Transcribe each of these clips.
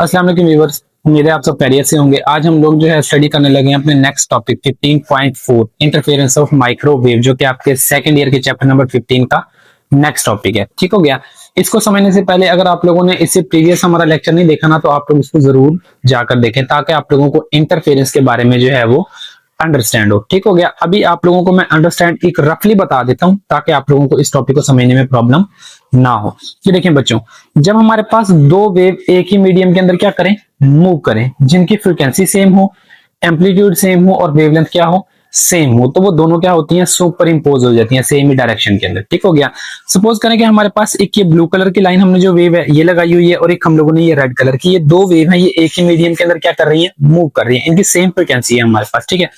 अस्सलाम वालेकुम व्यूअर्स, उम्मीद है आप सब खैरियत से होंगे। आज हम लोग जो है स्टडी करने लगे हैं अपने next topic 15.4 interference of microwave, जो कि आपके सेकंड ईयर के चैप्टर नंबर 15 का नेक्स्ट टॉपिक है। ठीक हो गया। इसको समझने से पहले अगर आप लोगों ने इससे प्रीवियस हमारा लेक्चर नहीं देखा ना, तो आप लोग इसको जरूर जाकर देखें, ताकि आप लोगों को इंटरफेरेंस के बारे में जो है वो अंडरस्टैंड हो। ठीक हो गया। अभी आप लोगों को मैं अंडरस्टैंड एक रफली बता देता हूं, ताकि आप लोगों को इस टॉपिक को समझने में प्रॉब्लम ना हो। ये देखें बच्चों, जब हमारे पास दो वेव एक ही मीडियम के अंदर क्या करें, मूव करें, जिनकी फ्रीक्वेंसी सेम हो, एम्पलीट्यूड सेम हो और वेवलेंथ क्या हो, सेम हो, तो वो दोनों क्या होती हैं, सुपर इंपोज हो जाती हैं सेम ही डायरेक्शन के अंदर। ठीक हो गया। सपोज करें कि हमारे पास एक ये ब्लू कलर की लाइन हमने जो वेव है ये लगाई हुई है, और एक हम लोगों ने ये रेड कलर की, ये दो वेव है, ये एक ही मीडियम के अंदर क्या कर रही है, मूव कर रही है, इनकी सेम फ्रीक्वेंसी है हमारे पास। ठीक है।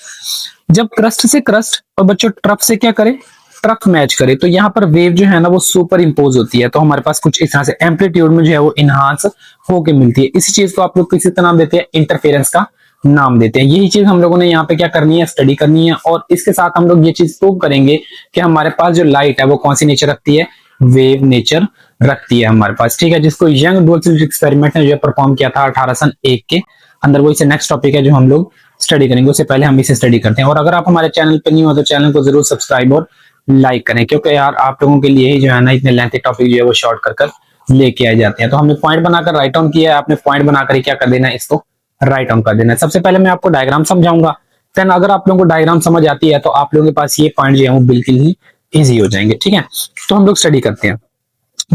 जब क्रस्ट से क्रस्ट और बच्चों ट्रफ से क्या करे, ट्रफ मैच करे, तो यहाँ पर वेव जो है ना वो सुपर इंपोज होती है, तो हमारे पास कुछ इस तरह से एम्पलीट्यूड में जो है वो इनहांस होके मिलती है। इसी चीज को आप लोग किसी तरह नाम देते हैं, इंटरफेरेंस का नाम देते हैं। यही चीज हम लोगों ने यहाँ पे क्या करनी है, स्टडी करनी है। और इसके साथ हम लोग ये चीज प्रूव करेंगे कि हमारे पास जो लाइट है वो कौन सी नेचर रखती है, वेव नेचर रखती है हमारे पास। ठीक है। जिसको यंग डुअल एक्सपेरिमेंट ने जो परफॉर्म किया था 1801 के अंदर, वो इसे नेक्स्ट टॉपिक है जो हम लोग स्टडी करेंगे। उससे पहले हम इसे स्टडी करते हैं। और अगर आप हमारे चैनल पर नहीं हो तो चैनल को जरूर सब्सक्राइब और लाइक करें, क्योंकि यार आप लोगों के लिए ही जो है ना इतने लेंथी टॉपिक जो है वो शॉर्ट कर लेके आए जाते हैं। तो हमने पॉइंट बनाकर राइट ऑन किया है, आपने पॉइंट बनाकर ही क्या कर देना है, इसको राइट ऑन कर देना है। सबसे पहले मैं आपको डायग्राम समझाऊंगा, देन अगर आप लोगों को डायग्राम समझ आती है तो आप लोगों के पास ये पॉइंट जो है वो बिल्कुल ही इजी हो जाएंगे। ठीक है। तो हम लोग स्टडी करते हैं।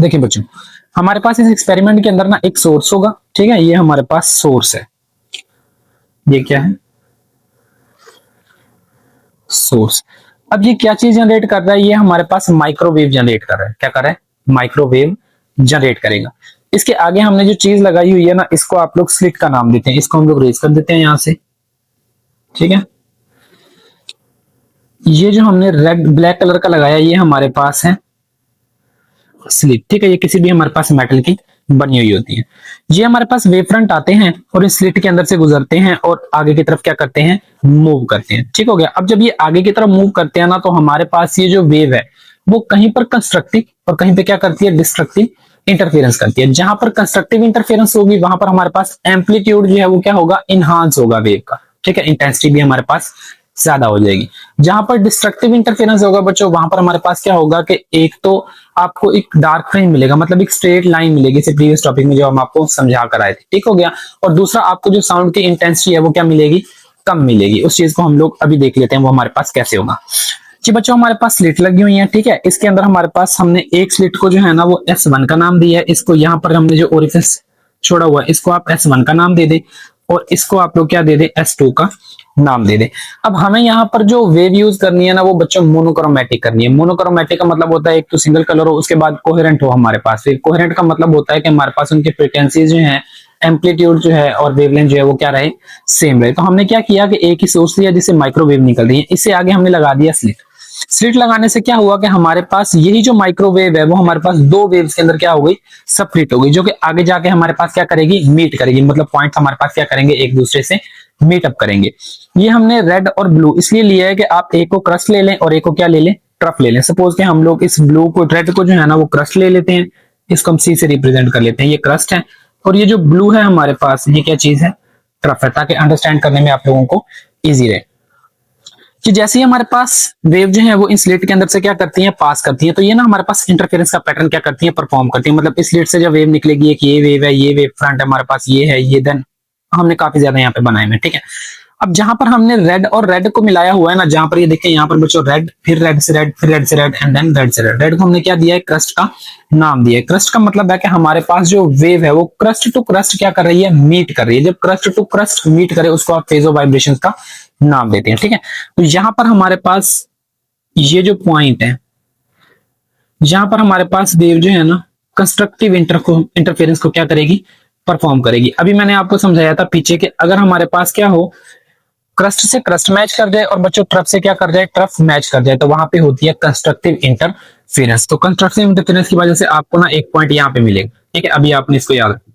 देखिए बच्चों, हमारे पास इस एक्सपेरिमेंट के अंदर ना एक सोर्स होगा। ठीक है। ये हमारे पास सोर्स है, ये क्या है, सोर्स। अब ये क्या चीज जनरेट कर रहा है, ये हमारे पास माइक्रोवेव जनरेट कर रहा है। क्या कर रहा है, माइक्रोवेव जनरेट करेगा। इसके आगे हमने जो चीज लगाई हुई है ना, इसको आप लोग स्लिट का नाम देते हैं। इसको हम लोग रेज कर देते हैं यहां से। ठीक है। ये जो हमने रेड ब्लैक कलर का लगाया, ये हमारे पास है स्लिट। ठीक है। ये किसी भी हमारे पास मेटल की बनी हुई होती है। ये हमारे पास वेव फ्रंट आते हैं और इस स्लिट के अंदर से गुजरते हैं और आगे की तरफ क्या करते हैं, मूव करते हैं। ठीक हो गया। अब जब ये आगे की तरफ मूव करते हैं ना, तो हमारे पास ये जो वेव है वो कहीं पर कंस्ट्रक्टिव और कहीं पे क्या करती है, डिस्ट्रक्टिव इंटरफेरेंस करती है। जहां पर कंस्ट्रक्टिव इंटरफेरेंस होगी वहां पर हमारे पास एम्पलीट्यूड जो है वो क्या होगा, इनहांस होगा वेव का। ठीक है। इंटेंसिटी भी हमारे पास ज्यादा हो जाएगी। जहां पर डिस्ट्रक्टिव इंटरफेरेंस होगा बच्चों, वहां पर हमारे पास क्या होगा कि एक तो आपको एक डार्क फ्रेम मिलेगा, मतलब एक स्ट्रेट लाइन मिलेगी, इसे प्रीवियस टॉपिक में जो हम आपको समझा कर आए थे। ठीक हो गया। और दूसरा आपको जो साउंड की इंटेंसिटी है वो क्या मिलेगी, कम मिलेगी। उस चीज को हम लोग अभी देख लेते हैं वो हमारे पास कैसे होगा। जी बच्चों, हमारे पास स्लिट लगी हुई है। ठीक है। इसके अंदर हमारे पास हमने एक स्लिट को जो है ना वो S1 का नाम दिया है। इसको यहाँ पर हमने जो ओरिफिस छोड़ा हुआ है इसको आप S1 का नाम दे दे, और इसको आप लोग क्या दे दे, S2 का नाम दे दे। अब हमें यहाँ पर जो वेव यूज करनी है ना वो बच्चों मोनोक्रोमेटिक करनी है। मोनोक्रोमेटिक का मतलब होता है एक तो सिंगल कलर हो, उसके बाद कोहेरेंट हो हमारे पास। कोहेरेंट का मतलब होता है कि हमारे पास उनकी फ्रीक्वेंसीज जो है, एम्पलीट्यूड जो है और वेवलेंथ जो है वो क्या रहे, सेम रहे। तो हमने क्या किया कि एक ही सोर्स लिया जिससे माइक्रोवेव निकल रही है, इससे आगे हमने लगा दिया स्लिट। स्लिट लगाने से क्या हुआ कि हमारे पास यही जो माइक्रोवेव है वो हमारे पास दो वेव्स के अंदर क्या हो गई, स्प्लिट हो गई, जो कि आगे जाके हमारे पास क्या करेगी, मीट करेगी। मतलब पॉइंट हमारे पास क्या करेंगे, एक दूसरे से मीट अप करेंगे। ये हमने रेड और ब्लू इसलिए लिया है कि आप एक को क्रस्ट ले लें और एक को क्या ले लें, ट्रफ ले लें। सपोज कि हम लोग इस ब्लू को, रेड को जो है ना वो क्रस्ट ले लेते हैं, इसको हम सी से रिप्रेजेंट कर लेते हैं, ये क्रस्ट है। और ये जो ब्लू है हमारे पास, ये क्या चीज है, ट्रफ है, ताकि अंडरस्टैंड करने में आप लोगों को इजी रहे। कि जैसे ही हमारे पास वेव जो है वो इन स्लिट के अंदर से क्या करती है, पास करती है, तो ये ना हमारे पास इंटरफेरेंस का पैटर्न क्या करती है, परफॉर्म करती है। मतलब इस स्लिट से जब वेव निकलेगी, एक ये वेव है, ये वेव फ्रंट है हमारे पास, ये है, ये देन हमने काफी ज्यादा यहाँ पे बनाए हैं। ठीक है। अब जहां पर हमने रेड और रेड को मिलाया हुआ है ना, जहां पर ये देखिए यहाँ पर बच्चों रेड, फिर रेड से रेड, फिर रेड से रेड एंड देन रेड से रेड। रेड को हमने क्या दिया है, क्रस्ट का नाम दिया है। क्रस्ट का मतलब है कि हमारे पास जो वेव है वो क्रस्ट टू क्रस्ट क्या कर रही है, मीट कर रही है। जब क्रस्ट टू क्रस्ट मीट करे उसको आप फेज ऑफ वाइब्रेशन का नाम देते हैं। ठीक है। तो यहां पर हमारे पास ये जो पॉइंट है, यहां पर हमारे पास वेव जो है ना कंस्ट्रक्टिव इंटरफेरेंस को क्या करेगी, परफॉर्म करेगी। अभी मैंने आपको समझाया था पीछे के अगर हमारे पास क्या हो, क्रस्ट से क्रस्ट मैच कर जाए और बच्चों ट्रफ से क्या कर जाए, ट्रफ मैच कर जाए, तो वहां पे होती है कंस्ट्रक्टिव इंटरफेरेंस। तो कंस्ट्रक्टिव इंटरफेरेंस की वजह से आपको ना एक पॉइंट यहाँ पे मिलेगा। ठीक है। अभी आपने इसको याद रखना।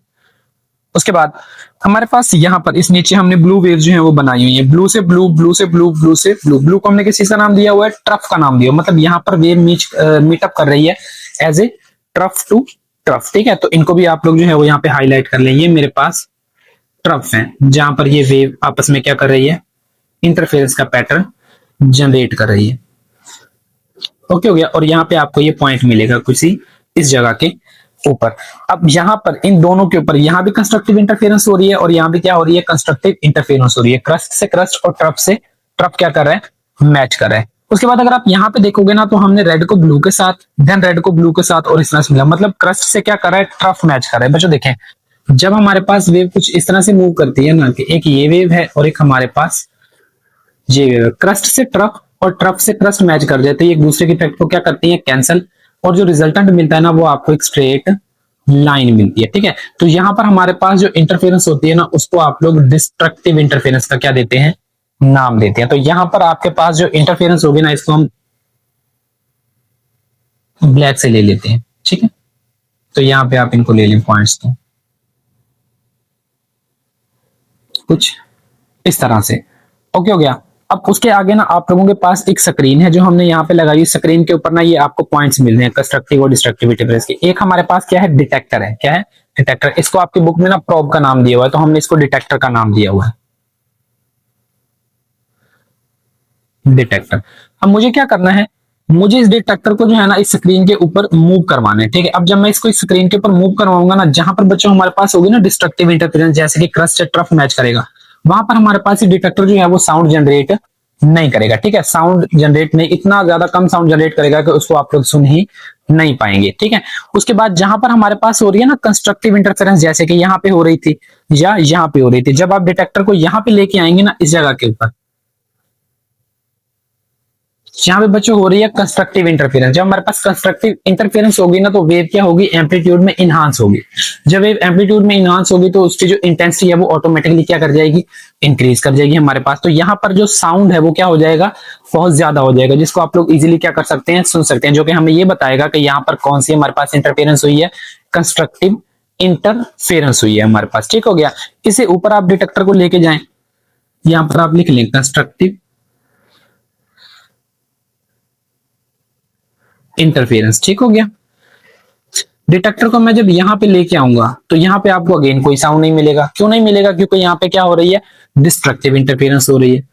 उसके बाद हमारे पास यहाँ पर इस नीचे हमने ब्लू वेव जो है वो बनाई हुई है। ब्लू से ब्लू, ब्लू से ब्लू, ब्लू से ब्लू। ब्लू को हमने किस चीज का नाम दिया हुआ है, ट्रफ का नाम दिया। मतलब यहाँ पर वेव मीटअप कर रही है as a trough to trough. ठीक है। तो इनको भी आप लोग जो है वो यहाँ पे हाईलाइट कर लें। ये मेरे पास ट्रफ है, जहां पर ये वेव आपस में क्या कर रही है, इंटरफेरेंस का पैटर्न जनरेट कर रही है। ओके हो गया। और यहाँ पे आपको ये पॉइंट मिलेगा किसी इस जगह के ऊपर। अब यहाँ पर इन दोनों के ऊपर यहाँ भी कंस्ट्रक्टिव इंटरफेरेंस हो रही है और यहाँ भी क्या हो रही है, कंस्ट्रक्टिव इंटरफेरेंस हो रही है। क्रस्ट से क्रस्ट और ट्रफ से ट्रफ क्या कर रहा है, मैच कर रहा है। उसके बाद अगर आप यहाँ पे देखोगे ना, तो हमने रेड को ब्लू के साथ, देन रेड को ब्लू के साथ और इस तरह से मिला, मतलब क्रस्ट से क्या कर रहा है, ट्रफ मैच कर रहा है। बच्चों देखें, जब हमारे पास वेव कुछ इस तरह से मूव करती है ना, कि एक ये वेव है और एक हमारे पास ये वेव है, क्रस्ट से ट्रफ और ट्रफ से क्रस्ट मैच कर देते हैं, एक दूसरे के इफेक्ट को क्या करती है, कैंसल, और जो रिजल्टेंट मिलता है ना, वो आपको एक स्ट्रेट लाइन मिलती है। ठीक है, तो यहां पर हमारे पास जो इंटरफेरेंस होती है ना, उसको आप लोग डिस्ट्रक्टिव इंटरफेरेंस का क्या देते हैं, नाम देते हैं। तो यहां पर आपके पास जो इंटरफेरेंस होगी ना, इसको हम ब्लैक से ले लेते हैं। ठीक है, तो यहां पे आप इनको ले लें पॉइंट्स, तो कुछ इस तरह से। ओके हो गया। अब उसके आगे ना आप लोगों के पास एक स्क्रीन है जो हमने यहाँ पे लगाई। स्क्रीन के ऊपर ना ये आपको पॉइंट्स मिल रहे हैं कंस्ट्रक्टिव और डिस्ट्रक्टिव इंटरफेरेंस के। एक हमारे पास क्या है, डिटेक्टर है। क्या है, डिटेक्टर। इसको आपकी बुक में ना प्रोब का नाम दिया हुआ है, तो हमने इसको डिटेक्टर का नाम दिया हुआ है, डिटेक्टर। अब मुझे क्या करना है, मुझे इस डिटेक्टर को जो है ना इस स्क्रीन के ऊपर मूव करवाना है। ठीक है, अब जब मैं इसको इस स्क्रीन के ऊपर मूव करवाऊंगा ना, जहां पर बच्चों हमारे पास होगी ना डिस्ट्रक्टिव इंटरफेरेंस, जैसे कि क्रस्ट से ट्रफ मैच करेगा, वहां पर हमारे पास ये डिटेक्टर जो है वो साउंड जनरेट नहीं करेगा। ठीक है, साउंड जनरेट नहीं, इतना ज्यादा कम साउंड जनरेट करेगा कि उसको आप लोग सुन ही नहीं पाएंगे। ठीक है, उसके बाद जहां पर हमारे पास हो रही है ना कंस्ट्रक्टिव इंटरफेरेंस, जैसे कि यहाँ पे हो रही थी या यहाँ पे हो रही थी, जब आप डिटेक्टर को यहाँ पे लेके आएंगे ना इस जगह के ऊपर, यहाँ पे बच्चों हो रही है कंस्ट्रक्टिव इंटरफेरेंस। जब हमारे पास कंस्ट्रक्टिव इंटरफेरेंस होगी ना, तो वेव क्या होगी, एम्पलीट्यूड में इनहांस होगी। जब वेव एम्पलीट्यूड में इनहांस होगी, तो उसकी जो इंटेंसिटी है वो ऑटोमेटिकली क्या कर जाएगी, इंक्रीज कर जाएगी हमारे पास। तो यहाँ पर जो साउंड है वो क्या हो जाएगा, बहुत ज्यादा हो जाएगा, जिसको आप लोग इजिली क्या कर सकते हैं, सुन सकते हैं, जो कि हमें ये बताएगा कि यहाँ पर कौन सी हमारे पास इंटरफेरेंस हुई है, कंस्ट्रक्टिव इंटरफेरेंस हुई है हमारे पास। ठीक हो गया। इसे ऊपर आप डिटेक्टर को लेके जाएं, यहाँ पर आप लिख लें कंस्ट्रक्टिव इंटरफेरेंस। ठीक हो गया। डिटेक्टर को मैं जब यहां पे लेके आऊंगा, तो यहां पे आपको अगेन कोई साउंड नहीं मिलेगा। क्यों नहीं मिलेगा, क्योंकि यहां पे क्या हो रही है, डिस्ट्रक्टिव इंटरफेरेंस हो रही है।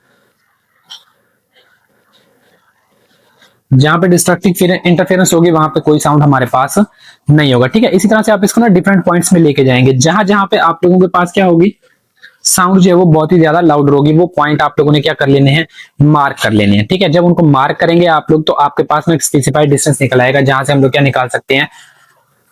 जहां पे डिस्ट्रक्टिव इंटरफेरेंस होगी, वहां पे कोई साउंड हमारे पास नहीं होगा। ठीक है, इसी तरह से आप इसको ना डिफरेंट पॉइंट्स में लेके जाएंगे, जहां जहां पे आप लोगों के पास क्या होगी, साउंड जो है वो बहुत ही ज्यादा लाउड होगी, वो पॉइंट आप लोगों ने क्या कर लेने हैं, मार्क कर लेने हैं। ठीक है, जब उनको मार्क करेंगे आप लोग, तो आपके पास में एक स्पेसिफाइड डिस्टेंस निकल आएगा, जहां से हम लोग क्या निकाल सकते हैं,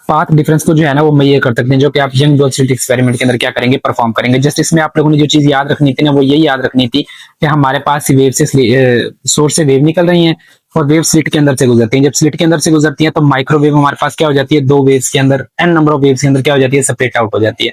पाथ डिफरेंस को जो है ना वो मेजर कर सकते हैं, जो कि आप यंग डुअल स्लिट एक्सपेरिमेंट के अंदर क्या करेंगे, परफॉर्म करेंगे। जस्ट इसमें आप लोगों ने जो चीज याद रखनी थी ना, वो यही याद रखनी थी कि हमारे पास वेव से सोर्स से वेव निकल रही है और वेव स्लिट के अंदर से गुजरती है। जब स्लिट के अंदर से गुजरती है, तो माइक्रोवेव हमारे पास क्या हो जाती है, दो वेव्स के अंदर, एन नंबर ऑफ वेव्स के अंदर क्या हो जाती है, सेपरेट आउट हो जाती है।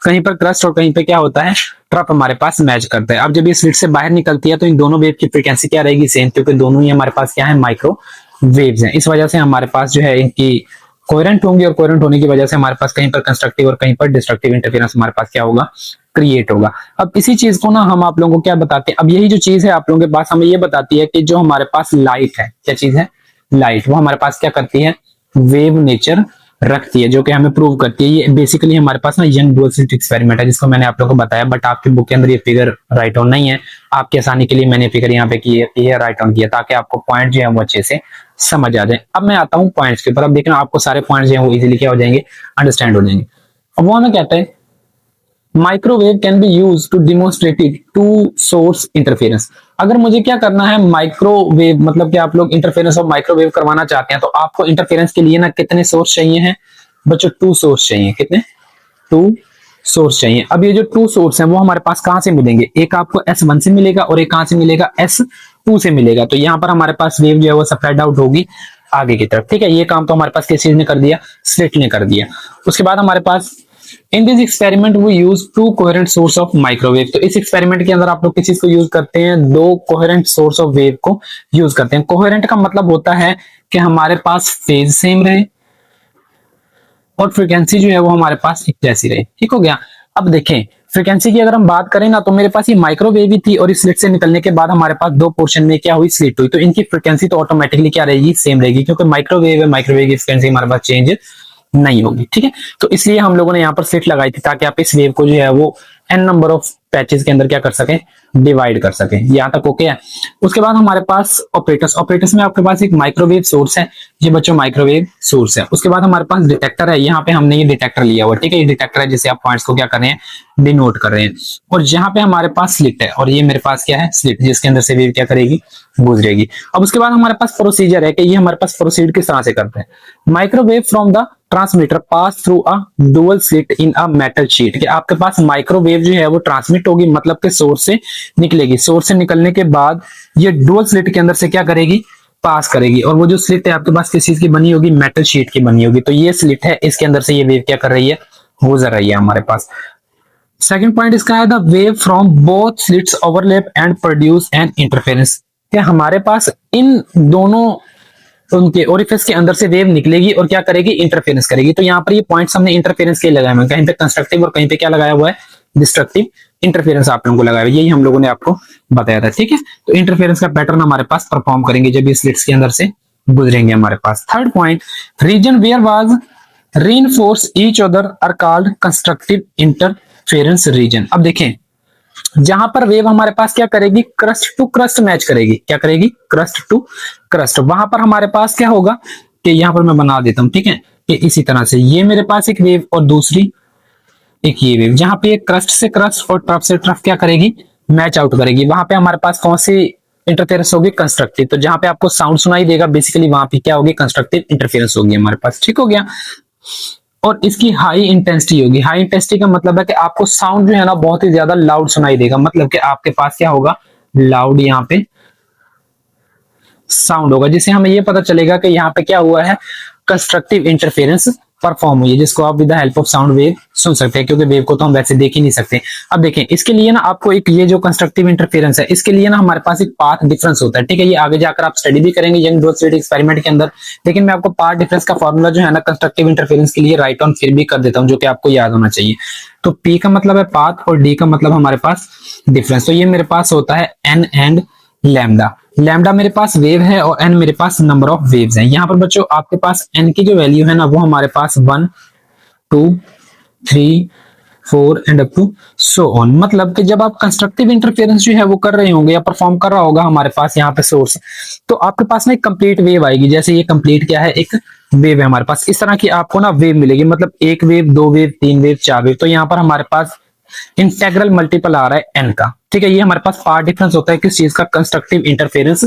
कहीं पर क्रस्ट और कहीं पे क्या होता है, ट्रफ हमारे पास मैच करता है। अब जब ये स्लिट से बाहर निकलती है, तो इन दोनों वेव की फ्रीक्वेंसी क्या रहेगी, सेम, क्योंकि दोनों ही हमारे पास क्या है, माइक्रो वेव्स हैं। इस वजह से हमारे पास जो है इनकी कोहेरेंट होंगी, और कोहेरेंट होने की वजह से हमारे पास कहीं पर कंस्ट्रक्टिव और कहीं पर डिस्ट्रक्टिव इंटरफेरेंस हमारे पास क्या होगा, क्रिएट होगा। अब इसी चीज को ना हम आप लोगों को क्या बताते हैं, अब यही जो चीज है आप लोगों के पास हमें ये बताती है कि जो हमारे पास लाइट है, क्या चीज है, लाइट, वो हमारे पास क्या करती है, वेव नेचर रखती है, जो कि हमें प्रूव करती है। ये बेसिकली हमारे पास ना यंग डुअल स्लिट एक्सपेरिमेंट है, जिसको मैंने आप लोगों को बताया, बट आपकी बुक के अंदर ये फिगर राइट ऑन नहीं है। आपकी आसानी के लिए मैंने फिगर यहाँ पे की है, राइट ऑन किया, ताकि आपको पॉइंट जो है वो अच्छे से समझ आ जाए। अब मैं आता हूँ पॉइंट्स के ऊपर। अब देखना आपको सारे पॉइंट्स जो है वो इजीली क्या हो जाएंगे, अंडरस्टैंड हो जाएंगे। अब वो हमें कहता है microwave can be use to demonstrated to source interference. अगर मुझे क्या करना है, माइक्रोवेव मतलब कि आप लोग इंटरफेरेंस और माइक्रोवेव करवाना चाहते हैं, तो आपको इंटरफेरेंस के लिए ना कितने सोर्स चाहिए हैं बच्चों, 2 सोर्स चाहिए। कितने, 2 सोर्स चाहिए। अब ये जो 2 सोर्स हैं वो हमारे पास कहां से मिलेंगे, एक आपको S1 से मिलेगा और एक कहां से मिलेगा, S2 से मिलेगा। तो यहाँ पर हमारे पास वेव जो है वो स्प्रेड आउट होगी आगे की तरफ। ठीक है, ये काम तो हमारे पास किस चीज ने कर दिया, स्लिट ने कर दिया। उसके बाद हमारे पास in this experiment we use 2 coherent source of microwave. तो इस एक्सपेरिमेंट के अंदर आप लोग किस चीज को यूज करते हैं, 2 कोहेरेंट सोर्स ऑफ वेव को यूज करते हैं। कोहेरेंट का मतलब होता है कि हमारे पास फेज सेम रहे और फ्रीक्वेंसी जो है वो हमारे पास एक जैसी रहे। ठीक हो गया। अब देखें फ्रीक्वेंसी की अगर हम बात करें ना, तो मेरे पास ये माइक्रोवेव ही थी, और इस स्लिट से निकलने के बाद हमारे पास 2 पोर्शन में क्या हुई, स्लिट हुई। तो इनकी फ्रीक्वेंसी तो ऑटोमेटिकली क्या रहेगी, सेम रहेगी, क्योंकि माइक्रोवेव है, माइक्रोवेव की फ्रीक्वेंसी हमारे पास चेंज नहीं होगी। ठीक है, तो इसलिए हम लोगों ने यहाँ पर स्लिट लगाई थी ताकि आप इस वेव को जो है वो n नंबर ऑफ पैचेस के अंदर क्या कर सके, डिवाइड कर सके। यहाँ तक ओके है। उसके बाद हमारे पास ऑपरेटर्स, ऑपरेटर्स में आपके पास एक माइक्रोवेव सोर्स है, ये बच्चों माइक्रोवेव सोर्स है। उसके बाद हमारे पास डिटेक्टर है, यहाँ पे हमने ये डिटेक्टर लिया हुआ। ठीक है, ये डिटेक्टर है जिसे आप पॉइंट्स को क्या कर रहे हैं, डिनोट कर रहे हैं। और यहाँ पे हमारे पास स्लिट है और ये मेरे पास क्या है, स्लिट, जिसके अंदर से वेव क्या करेगी, गुजरेगी। अब उसके बाद हमारे पास प्रोसीजर है कि ये हमारे पास प्रोसीड किस तरह से करते हैं। Microwave from the transmitter pass through a dual slit in a metal sheet, कि आपके पास माइक्रोवेव जो है वो ट्रांसमिट होगी, मतलब कि सोर्स से निकलेगी। सोर्स से निकलने के बाद ये डुअल स्लिट के अंदर से क्या करेगी, पास करेगी। और वो जो स्लिट है आपके पास किस चीज की बनी होगी, मेटल शीट की बनी होगी। तो ये स्लिट है, इसके अंदर से ये वेव क्या कर रही है, गुजर रही है हमारे पास। सेकंड पॉइंट इसका है, the wave from both slits overlap and produce an interference, कि हमारे पास इन दोनों उनके ओरिफिस के अंदर से वेव निकलेगी और क्या करेगी, इंटरफेरेंस करेगी। तो यहाँ पर ये पॉइंट्स हमने इंटरफेरेंस के लगाए हुए हैं, कहीं पे कंस्ट्रक्टिव और कहीं पे क्या लगाया हुआ है, डिस्ट्रक्टिव इंटरफेरेंस आप लोगों को लगाया हुआ है। यही हम लोगों ने आपको बताया था। ठीक है, तो इंटरफेरेंस का पैटर्न हमारे पास परफॉर्म करेंगे जब ये स्लिट्स के अंदर से गुजरेंगे हमारे पास। Third point, region where was reinforce each other are called constructive interference region। अब देखें, जहां पर वेव हमारे पास क्या करेगी, क्रस्ट टू क्रस्ट मैच करेगी। क्या करेगी, क्रस्ट टू क्रस्ट। वहां पर हमारे पास क्या होगा कि यहां पर मैं बना देता हूं, ठीक है, कि इसी तरह से ये मेरे पास एक वेव और दूसरी एक ये वेव, जहां पे क्रस्ट से क्रस्ट और ट्रफ से ट्रफ क्या करेगी, मैच आउट करेगी। वहां पे हमारे पास कौन सी इंटरफेरेंस होगी, कंस्ट्रक्टिव। तो जहां पे आपको साउंड सुनाई देगा बेसिकली वहां पे क्या होगी, कंस्ट्रक्टिव इंटरफेरेंस होगी हमारे पास। ठीक हो गया। और इसकी हाई इंटेंसिटी होगी। हाई इंटेंसिटी का मतलब है कि आपको साउंड जो है ना बहुत ही ज्यादा लाउड सुनाई देगा, मतलब कि आपके पास क्या होगा, लाउड यहाँ पे साउंड होगा, जिससे हमें ये पता चलेगा कि यहाँ पे क्या हुआ है, कंस्ट्रक्टिव इंटरफेरेंस परफॉर्म हुई है, जिसको आप with the help of sound wave सुन सकते हैं, क्योंकि वेव को तो हम वैसे देख ही नहीं सकते। अब देखें, इसके लिए ना आपको एक ये जो कंस्ट्रक्टिव इंटरफेरेंस है, इसके लिए ना हमारे पास एक पाथ डिफरेंस होता है। ठीक है, ये आगे जाकर आप स्टडी भी करेंगे यंग डॉट स्टडी एक्सपेरिमेंट के अंदर, लेकिन मैं आपको पाथ डिफरेंस का फॉर्मूला जो है ना कंस्ट्रक्टिव इंटरफेरेंस के लिए राइट ऑन फिर भी कर देता हूं, जो कि आपको याद होना चाहिए। तो पी का मतलब है पाथ और डी का मतलब हमारे पास डिफरेंस। तो ये मेरे पास होता है एन एंड लैम्डा। लैम्डा मेरे पास वेव है और एन मेरे पास नंबर ऑफ वेव्स हैं। यहाँ पर बच्चों आपके पास एन की जो वैल्यू है ना वो हमारे पास 1 2 3 4 and up to so on. मतलब कि जब आप कंस्ट्रक्टिव इंटरफेरेंस जो है वो कर रहे होंगे या परफॉर्म कर रहा होगा हमारे पास यहाँ पे सोर्स, तो आपके पास ना एक कंप्लीट वेव आएगी। जैसे ये कंप्लीट क्या है, एक वेव है हमारे पास, इस तरह की आपको ना वेव मिलेगी, मतलब एक वेव, दो वेव, तीन वेव, चार वेव। तो यहाँ पर हमारे पास इंटेग्रल मल्टीपल आ रहा है एन का। ठीक है, ये हमारे पास पार्ट डिफरेंस होता है किस चीज का, कंस्ट्रक्टिव इंटरफेरेंस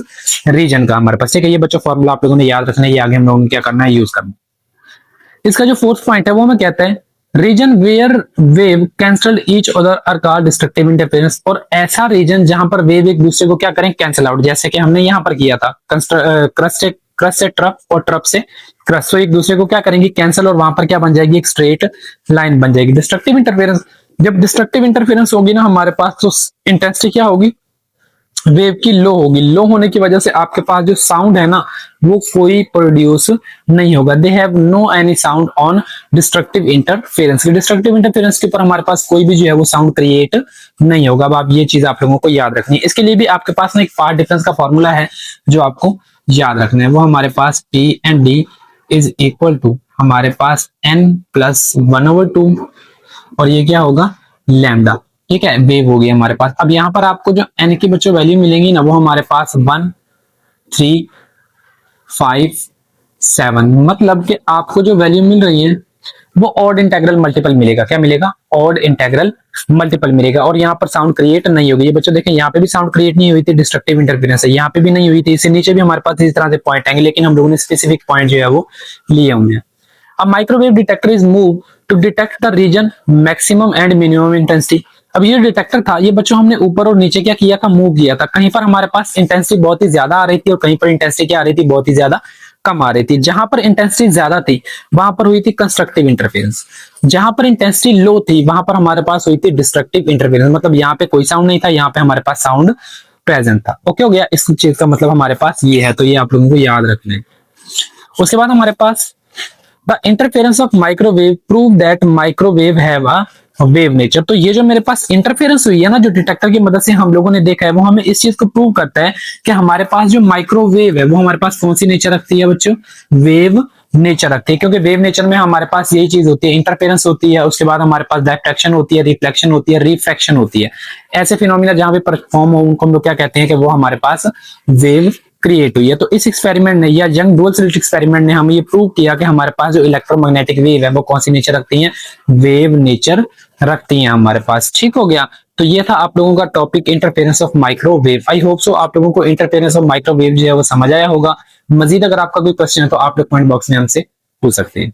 रीजन का हमारे पास। ठीक है, ये बच्चों फॉर्मूला आप लोगों ने याद रखना है, ये आगे हम लोगों ने क्या करना है, यूज करना है। इसका जो फोर्थ पॉइंट है वो हमें कहता है region where wave cancel each other are called destructive interference. और ऐसा रीजन जहां पर वेव एक दूसरे को क्या करें, कैंसिल आउट, जैसे कि हमने यहां पर किया था क्रस्ट से ट्रफ और ट्रफ से क्रस्ट, तो एक दूसरे को क्या करेंगे, कैंसिल, और वहां पर क्या बन जाएगी, एक स्ट्रेट लाइन बन जाएगी। डिस्ट्रक्टिव इंटरफेरेंस, जब डिस्ट्रक्टिव इंटरफेरेंस होगी ना हमारे पास, तो इंटेंसिटी क्या होगी, वेव की लो होगी। लो होने की वजह से आपके पास जो साउंड है ना वो कोई प्रोड्यूस नहीं होगा। They have no any sound on destructive interference. Destructive interference के ऊपर हमारे पास कोई भी जो है वो साउंड क्रिएट नहीं होगा। अब आप ये चीज आप लोगों को याद रखनी है। इसके लिए भी आपके पास ना एक पार्ट डिफरेंस का फॉर्मूला है जो आपको याद रखना है। वो हमारे पास P and D is equal to हमारे पास N प्लस 1/2 और ये क्या होगा, लैम्डा। ठीक है, वेव हो गई हमारे पास। अब यहाँ पर आपको जो एन की बच्चों वैल्यू मिलेंगी ना वो हमारे पास 1 3 5 7, मतलब कि आपको जो वैल्यू मिल रही है वो ऑड इंटेग्रल मल्टीपल मिलेगा। क्या मिलेगा, ऑड इंटेग्रल मल्टीपल मिलेगा। और यहाँ पर साउंड क्रिएट नहीं होगी। ये बच्चों देखें, यहाँ पे भी साउंड क्रिएट नहीं हुई थी, डिस्ट्रक्टिव इंटरफेरेंस है, यहाँ पे भी नहीं हुई थी, इससे नीचे भी हमारे पास इस तरह से पॉइंट आएंगे, लेकिन हम लोगों ने स्पेसिफिक पॉइंट जो है वो लिए हुए हैं। अब microwave detector is move to detect the region maximum and minimum intensity. अब ये डिटेक्टर था, ये बच्चों हमने ऊपर और नीचे क्या किया था, मूव किया था। कहीं पर हमारे पास इंटेंसिटी बहुत ही ज्यादा आ रही थी और कहीं पर इंटेंसिटी क्या आ रही थी, बहुत ही ज्यादा कम आ रही थी। जहां पर इंटेंसिटी ज्यादा थी वहां पर हुई थी कंस्ट्रक्टिव इंटरफेरेंस, जहां पर इंटेंसिटी लो थी वहां पर हमारे पास हुई थी डिस्ट्रक्टिव इंटरफेरेंस। मतलब यहाँ पे कोई साउंड नहीं था, यहाँ पे हमारे पास साउंड प्रेजेंट था। ओके हो गया, इस चीज का मतलब हमारे पास ये है, तो ये आप लोगों को याद रखना है। उसके बाद हमारे पास the interference of microwave prove that microwave have a wave nature. तो ये जो मेरे पास इंटरफेरेंस हुई है ना जो डिटेक्टर की मदद से हम लोगों ने देखा है, वो हमें इस चीज को प्रूव करता है कि हमारे पास जो माइक्रोवेव है वो हमारे पास कौन सी नेचर रखती है बच्चों, वेव नेचर रखती है, क्योंकि वेव नेचर में हमारे पास यही चीज होती है, इंटरफेरेंस होती है, उसके बाद हमारे पास डायफ्रैक्शन होती है, रिफ्लेक्शन होती है, रिफ्रैक्शन होती है। ऐसे फिनोमिना जहां पे परफॉर्म हो उनको हम लोग क्या कहते हैं कि वो हमारे पास वेव क्रिएट हुई है। तो इस एक्सपेरिमेंट ने या यंग डुअल स्लिट एक्सपेरिमेंट ने हमें ये प्रूव किया कि हमारे पास जो इलेक्ट्रोमैग्नेटिक वेव है वो कौन सी नेचर रखती हैं, वेव नेचर रखती हैं हमारे पास। ठीक हो गया। तो ये था आप लोगों का topic interference of microwave. I hope so आप लोगों को इंटरफेरेंस ऑफ माइक्रोवेव जो है वो समझ आया होगा। मजीद अगर आपका कोई क्वेश्चन है तो आप लोग कमेंट बॉक्स में हमसे पूछ सकते हैं।